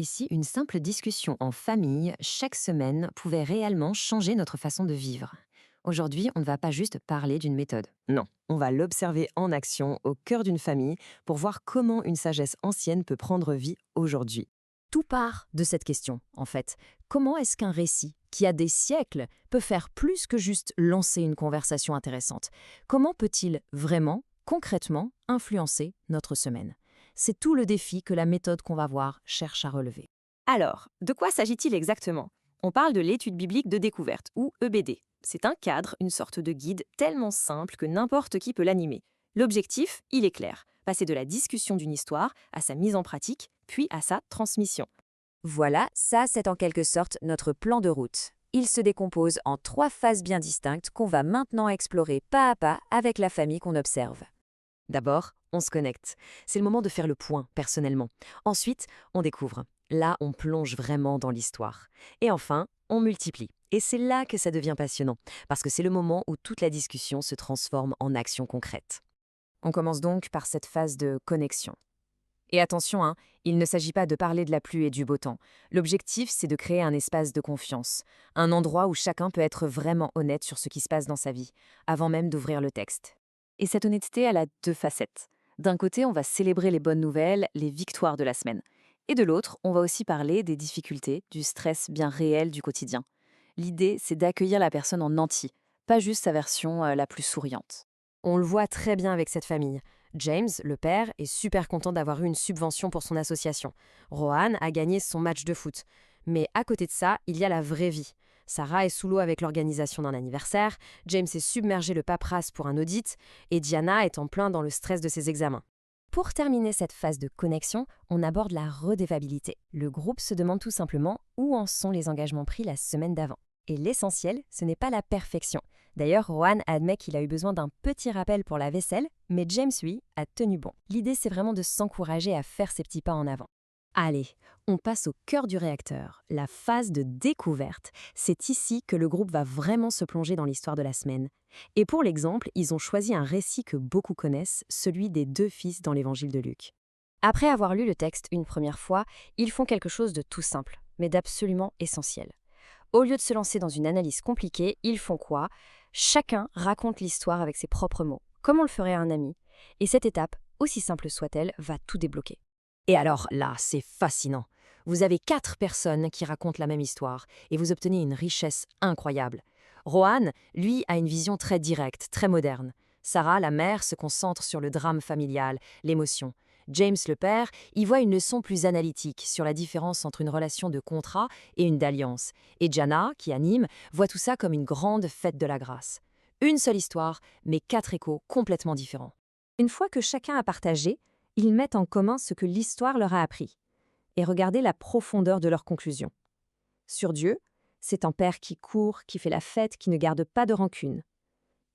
Et si une simple discussion en famille, chaque semaine, pouvait réellement changer notre façon de vivre? Aujourd'hui, on ne va pas juste parler d'une méthode. Non, on va l'observer en action au cœur d'une famille pour voir comment une sagesse ancienne peut prendre vie aujourd'hui. Tout part de cette question, en fait. Comment est-ce qu'un récit, qui a des siècles, peut faire plus que juste lancer une conversation intéressante? Comment peut-il vraiment, concrètement, influencer notre semaine? C'est tout le défi que la méthode qu'on va voir cherche à relever. Alors, de quoi s'agit-il exactement? On parle de l'étude biblique de découverte, ou EBD. C'est un cadre, une sorte de guide tellement simple que n'importe qui peut l'animer. L'objectif, il est clair, passer de la discussion d'une histoire à sa mise en pratique, puis à sa transmission. Voilà, ça c'est en quelque sorte notre plan de route. Il se décompose en 3 phases bien distinctes qu'on va maintenant explorer pas à pas avec la famille qu'on observe. D'abord, on se connecte. C'est le moment de faire le point, personnellement. Ensuite, on découvre. Là, on plonge vraiment dans l'histoire. Et enfin, on multiplie. Et c'est là que ça devient passionnant, parce que c'est le moment où toute la discussion se transforme en action concrète. On commence donc par cette phase de connexion. Et attention, hein, il ne s'agit pas de parler de la pluie et du beau temps. L'objectif, c'est de créer un espace de confiance, un endroit où chacun peut être vraiment honnête sur ce qui se passe dans sa vie, avant même d'ouvrir le texte. Et cette honnêteté, elle a 2 facettes. D'un côté, on va célébrer les bonnes nouvelles, les victoires de la semaine. Et de l'autre, on va aussi parler des difficultés, du stress bien réel du quotidien. L'idée, c'est d'accueillir la personne en entier, pas juste sa version la plus souriante. On le voit très bien avec cette famille. James, le père, est super content d'avoir eu une subvention pour son association. Rohan a gagné son match de foot. Mais à côté de ça, il y a la vraie vie. Sarah est sous l'eau avec l'organisation d'un anniversaire, James est submergé le paperasse pour un audit, et Diana est en plein dans le stress de ses examens. Pour terminer cette phase de connexion, on aborde la redevabilité. Le groupe se demande tout simplement où en sont les engagements pris la semaine d'avant. Et l'essentiel, ce n'est pas la perfection. D'ailleurs, Rohan admet qu'il a eu besoin d'un petit rappel pour la vaisselle, mais James, lui, a tenu bon. L'idée, c'est vraiment de s'encourager à faire ces petits pas en avant. Allez, on passe au cœur du réacteur, la phase de découverte. C'est ici que le groupe va vraiment se plonger dans l'histoire de la semaine. Et pour l'exemple, ils ont choisi un récit que beaucoup connaissent, celui des 2 fils dans l'évangile de Luc. Après avoir lu le texte une première fois, ils font quelque chose de tout simple, mais d'absolument essentiel. Au lieu de se lancer dans une analyse compliquée, ils font quoi? Chacun raconte l'histoire avec ses propres mots, comme on le ferait à un ami. Et cette étape, aussi simple soit-elle, va tout débloquer. Et alors là, c'est fascinant. Vous avez 4 personnes qui racontent la même histoire et vous obtenez une richesse incroyable. Rohan, lui, a une vision très directe, très moderne. Sarah, la mère, se concentre sur le drame familial, l'émotion. James, le père, y voit une leçon plus analytique sur la différence entre une relation de contrat et une d'alliance. Et Jana, qui anime, voit tout ça comme une grande fête de la grâce. Une seule histoire, mais 4 échos complètement différents. Une fois que chacun a partagé, ils mettent en commun ce que l'histoire leur a appris. Et regardez la profondeur de leur conclusion. Sur Dieu, c'est un père qui court, qui fait la fête, qui ne garde pas de rancune.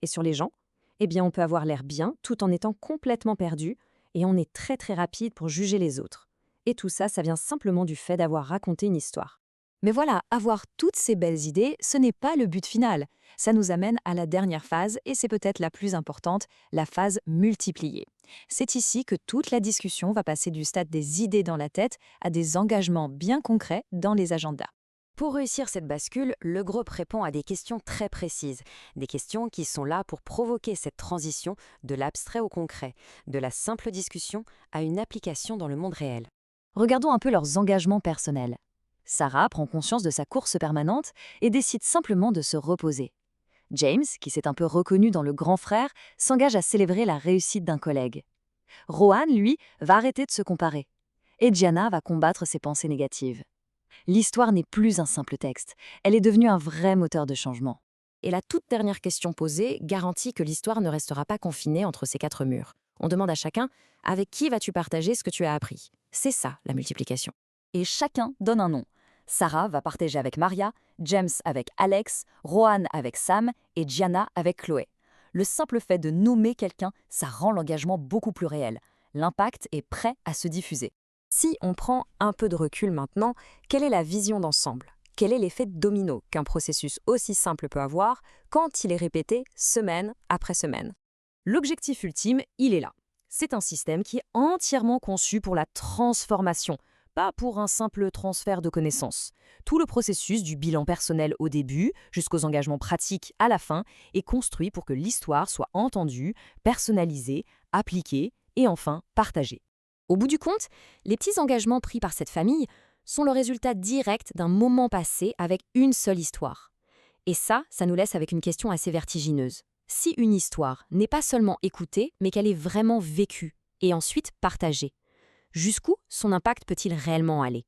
Et sur les gens, eh bien on peut avoir l'air bien tout en étant complètement perdu, et on est très très rapide pour juger les autres. Et tout ça, ça vient simplement du fait d'avoir raconté une histoire. Mais voilà, avoir toutes ces belles idées, ce n'est pas le but final. Ça nous amène à la dernière phase, et c'est peut-être la plus importante, la phase multipliée. C'est ici que toute la discussion va passer du stade des idées dans la tête à des engagements bien concrets dans les agendas. Pour réussir cette bascule, le groupe répond à des questions très précises, des questions qui sont là pour provoquer cette transition de l'abstrait au concret, de la simple discussion à une application dans le monde réel. Regardons un peu leurs engagements personnels. Sarah prend conscience de sa course permanente et décide simplement de se reposer. James, qui s'est un peu reconnu dans le grand frère, s'engage à célébrer la réussite d'un collègue. Rohan, lui, va arrêter de se comparer. Et Diana va combattre ses pensées négatives. L'histoire n'est plus un simple texte, elle est devenue un vrai moteur de changement. Et la toute dernière question posée garantit que l'histoire ne restera pas confinée entre ces 4 murs. On demande à chacun, avec qui vas-tu partager ce que tu as appris? C'est ça, la multiplication. Et chacun donne un nom. Sarah va partager avec Maria, James avec Alex, Rohan avec Sam et Gianna avec Chloé. Le simple fait de nommer quelqu'un, ça rend l'engagement beaucoup plus réel. L'impact est prêt à se diffuser. Si on prend un peu de recul maintenant, quelle est la vision d'ensemble? Quel est l'effet domino qu'un processus aussi simple peut avoir quand il est répété semaine après semaine? L'objectif ultime, il est là. C'est un système qui est entièrement conçu pour la transformation, pas pour un simple transfert de connaissances. Tout le processus du bilan personnel au début, jusqu'aux engagements pratiques à la fin, est construit pour que l'histoire soit entendue, personnalisée, appliquée et enfin partagée. Au bout du compte, les petits engagements pris par cette famille sont le résultat direct d'un moment passé avec une seule histoire. Et ça nous laisse avec une question assez vertigineuse. Si une histoire n'est pas seulement écoutée, mais qu'elle est vraiment vécue et ensuite partagée, jusqu'où son impact peut-il réellement aller ?